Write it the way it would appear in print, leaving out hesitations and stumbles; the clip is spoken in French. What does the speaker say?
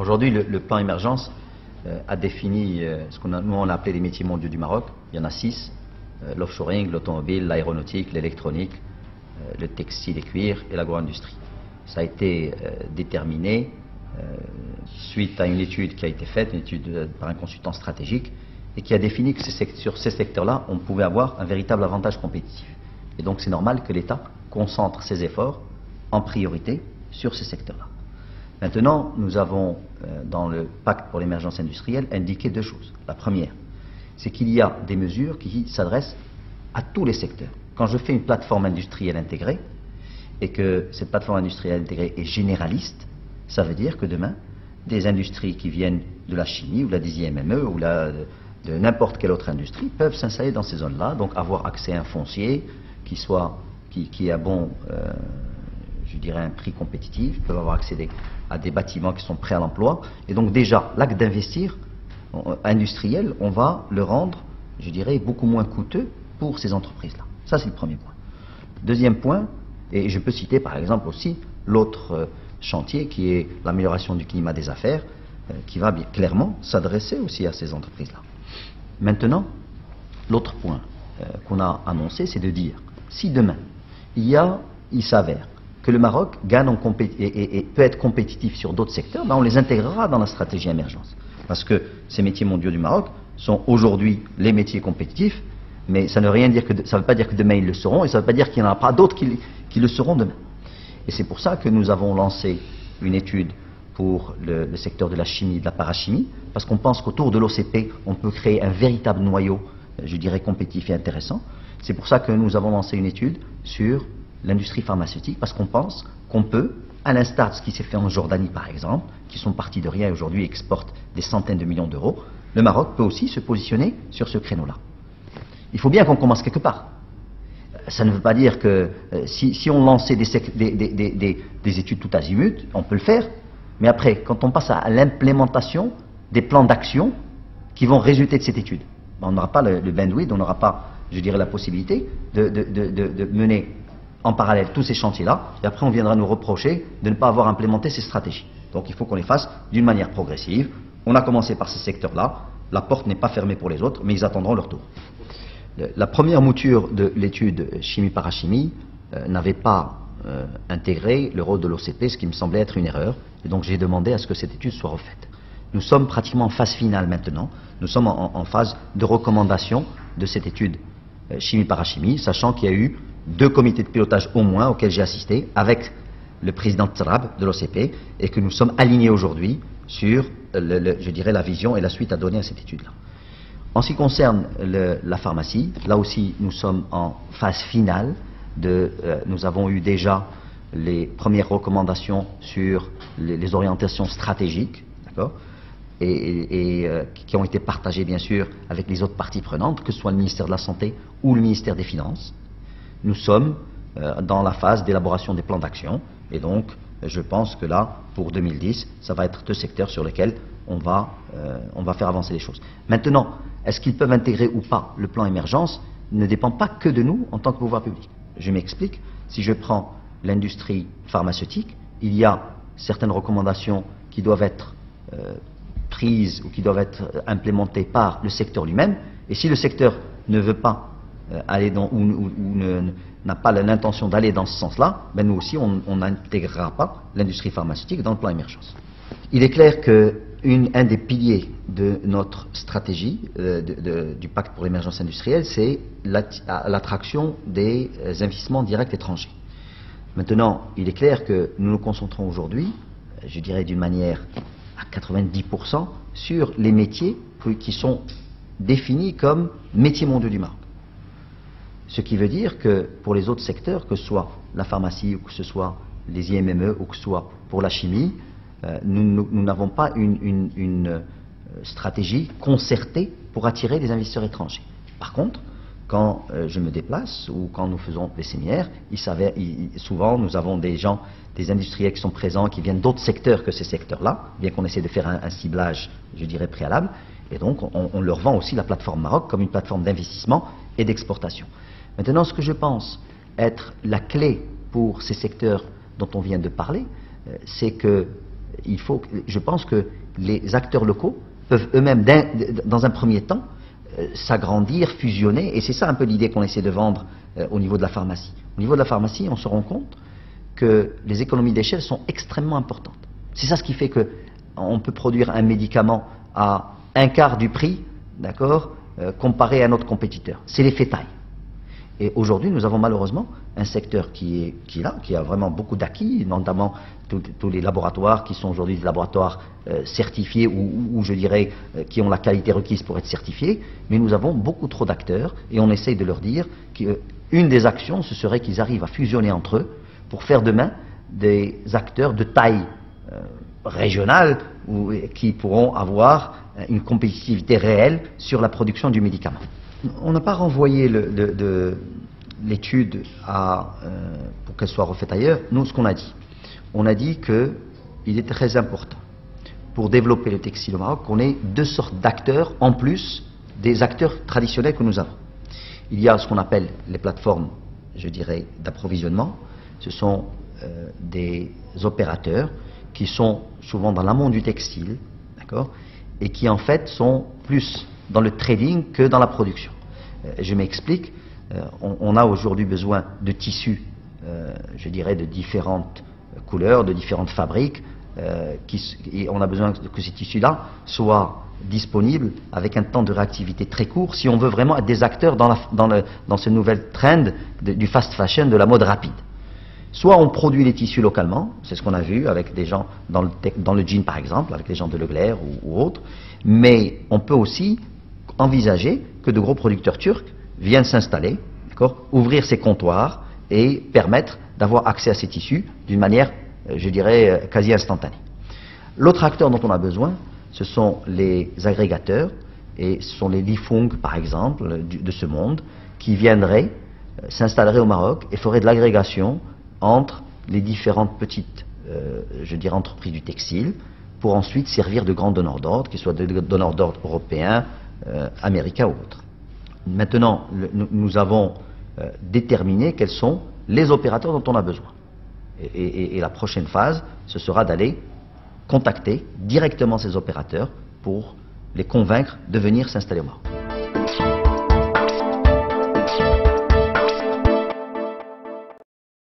Aujourd'hui, le plan émergence a défini ce qu'on nous on a appelé les métiers mondiaux du Maroc. Il y en a 6, l'offshoring, l'automobile, l'aéronautique, l'électronique, le textile et cuir et l'agro-industrie. Ça a été déterminé suite à une étude qui a été faite, une étude par un consultant stratégique, et qui a défini que sur ces secteurs-là, on pouvait avoir un véritable avantage compétitif. Et donc c'est normal que l'État concentre ses efforts en priorité sur ces secteurs-là. Maintenant, nous avons, dans le pacte pour l'émergence industrielle, indiqué 2 choses. La première, c'est qu'il y a des mesures qui s'adressent à tous les secteurs. Quand je fais une plateforme industrielle intégrée, et que cette plateforme industrielle intégrée est généraliste, ça veut dire que demain, des industries qui viennent de la chimie, ou de la IME, ou de n'importe quelle autre industrie, peuvent s'installer dans ces zones-là, donc avoir accès à un foncier qui a bon, je dirais, un prix compétitif, peuvent avoir accès à des bâtiments qui sont prêts à l'emploi. Et donc déjà, l'acte d'investir industriel, on va le rendre, je dirais, beaucoup moins coûteux pour ces entreprises-là. Ça, c'est le premier point. Deuxième point, et je peux citer par exemple aussi l'autre chantier qui est l'amélioration du climat des affaires, qui va bien clairement s'adresser aussi à ces entreprises-là. Maintenant, l'autre point qu'on a annoncé, c'est de dire, si demain, il s'avère que le Maroc gagne et peut être compétitif sur d'autres secteurs, ben on les intégrera dans la stratégie émergence. Parce que ces métiers mondiaux du Maroc sont aujourd'hui les métiers compétitifs, mais ça ne veut pas dire que demain ils le seront, et ça ne veut pas dire qu'il n'y en aura pas d'autres qui le seront demain. Et c'est pour ça que nous avons lancé une étude pour le secteur de la chimie et de la parachimie, parce qu'on pense qu'autour de l'OCP, on peut créer un véritable noyau, je dirais, compétitif et intéressant. C'est pour ça que nous avons lancé une étude sur l'industrie pharmaceutique, parce qu'on pense qu'on peut, à l'instar de ce qui s'est fait en Jordanie par exemple, qui sont partis de rien et aujourd'hui exportent des centaines de millions d'euros, le Maroc peut aussi se positionner sur ce créneau-là. Il faut bien qu'on commence quelque part. Ça ne veut pas dire que si on lançait des études tout azimut, on peut le faire, mais après, quand on passe à l'implémentation des plans d'action qui vont résulter de cette étude, on n'aura pas le bandwidth, on n'aura pas, je dirais, la possibilité de mener en parallèle tous ces chantiers-là, et après on viendra nous reprocher de ne pas avoir implémenté ces stratégies. Donc il faut qu'on les fasse d'une manière progressive. On a commencé par ces secteurs-là, la porte n'est pas fermée pour les autres, mais ils attendront leur tour. La première mouture de l'étude chimie-parachimie n'avait pas intégré le rôle de l'OCP, ce qui me semblait être une erreur, et donc j'ai demandé à ce que cette étude soit refaite. Nous sommes pratiquement en phase finale maintenant, nous sommes en phase de recommandation de cette étude chimie-parachimie, sachant qu'il y a eu 2 comités de pilotage au moins auxquels j'ai assisté avec le président Tsrab de l'OCP, et que nous sommes alignés aujourd'hui sur, je dirais, la vision et la suite à donner à cette étude-là. En ce qui concerne la pharmacie, là aussi nous sommes en phase finale. Nous avons eu déjà les premières recommandations sur les orientations stratégiques, d'accord, et qui ont été partagées bien sûr avec les autres parties prenantes, que ce soit le ministère de la Santé ou le ministère des Finances. Nous sommes dans la phase d'élaboration des plans d'action, et donc je pense que là, pour 2010, ça va être 2 secteurs sur lesquels on va faire avancer les choses. Maintenant, est-ce qu'ils peuvent intégrer ou pas le plan émergence ne dépend pas que de nous en tant que pouvoir public. Je m'explique. Si je prends l'industrie pharmaceutique, il y a certaines recommandations qui doivent être prises ou qui doivent être implémentées par le secteur lui-même, et si le secteur ne veut pas aller ou n'a pas l'intention d'aller dans ce sens-là, ben nous aussi on n'intégrera pas l'industrie pharmaceutique dans le plan émergence. Il est clair qu'un des piliers de notre stratégie du pacte pour l'émergence industrielle, c'est l'attraction des investissements directs étrangers. Maintenant, il est clair que nous nous concentrons aujourd'hui, je dirais d'une manière à 90%, sur les métiers qui sont définis comme métiers mondiaux du Maroc. Ce qui veut dire que pour les autres secteurs, que ce soit la pharmacie ou que ce soit les IME ou que ce soit pour la chimie, nous n'avons pas une stratégie concertée pour attirer des investisseurs étrangers. Par contre, quand je me déplace ou quand nous faisons des séminaires, souvent nous avons des industriels qui sont présents, qui viennent d'autres secteurs que ces secteurs-là, bien qu'on essaie de faire un ciblage, je dirais, préalable, et donc on leur vend aussi la plateforme Maroc comme une plateforme d'investissement et d'exportation. Maintenant, ce que je pense être la clé pour ces secteurs dont on vient de parler, c'est que je pense que les acteurs locaux peuvent eux-mêmes, dans un premier temps, s'agrandir, fusionner, et c'est ça un peu l'idée qu'on essaie de vendre au niveau de la pharmacie. Au niveau de la pharmacie, on se rend compte que les économies d'échelle sont extrêmement importantes. C'est ça ce qui fait qu'on peut produire un médicament à un quart du prix, d'accord, comparé à un autre compétiteur. C'est l'effet taille. Et aujourd'hui, nous avons malheureusement un secteur qui est là, qui a vraiment beaucoup d'acquis, notamment tous les laboratoires qui sont aujourd'hui des laboratoires certifiés ou je dirais qui ont la qualité requise pour être certifiés. Mais nous avons beaucoup trop d'acteurs et on essaye de leur dire qu'une des actions, ce serait qu'ils arrivent à fusionner entre eux pour faire demain des acteurs de taille régionale qui pourront avoir une compétitivité réelle sur la production du médicament. On n'a pas renvoyé l'étude pour qu'elle soit refaite ailleurs. Nous, ce qu'on a dit, on a dit qu'il est très important pour développer le textile au Maroc qu'on ait deux sortes d'acteurs en plus des acteurs traditionnels que nous avons. Il y a ce qu'on appelle les plateformes, je dirais, d'approvisionnement. Ce sont des opérateurs qui sont souvent dans l'amont du textile, d'accord, et qui en fait sont plus dans le trading que dans la production. Je m'explique, on a aujourd'hui besoin de tissus, je dirais, de différentes couleurs, de différentes fabriques, et on a besoin que ces tissus-là soient disponibles avec un temps de réactivité très court si on veut vraiment être des acteurs dans ce nouvel trend du fast fashion, de la mode rapide. Soit on produit les tissus localement, c'est ce qu'on a vu avec des gens dans le jean par exemple, avec les gens de Leclerc ou autres, mais on peut aussi envisager que de gros producteurs turcs viennent s'installer, ouvrir ces comptoirs et permettre d'avoir accès à ces tissus d'une manière, je dirais, quasi instantanée. L'autre acteur dont on a besoin, ce sont les agrégateurs, et ce sont les Lifung par exemple de ce monde, qui viendraient, s'installeraient au Maroc et feraient de l'agrégation entre les différentes petites, je dirais, entreprises du textile, pour ensuite servir de grands donneurs d'ordre, qu'ils soient des donneurs d'ordre européens, américains ou autres. Maintenant, nous avons déterminé quels sont les opérateurs dont on a besoin. Et la prochaine phase, ce sera d'aller contacter directement ces opérateurs pour les convaincre de venir s'installer au Maroc.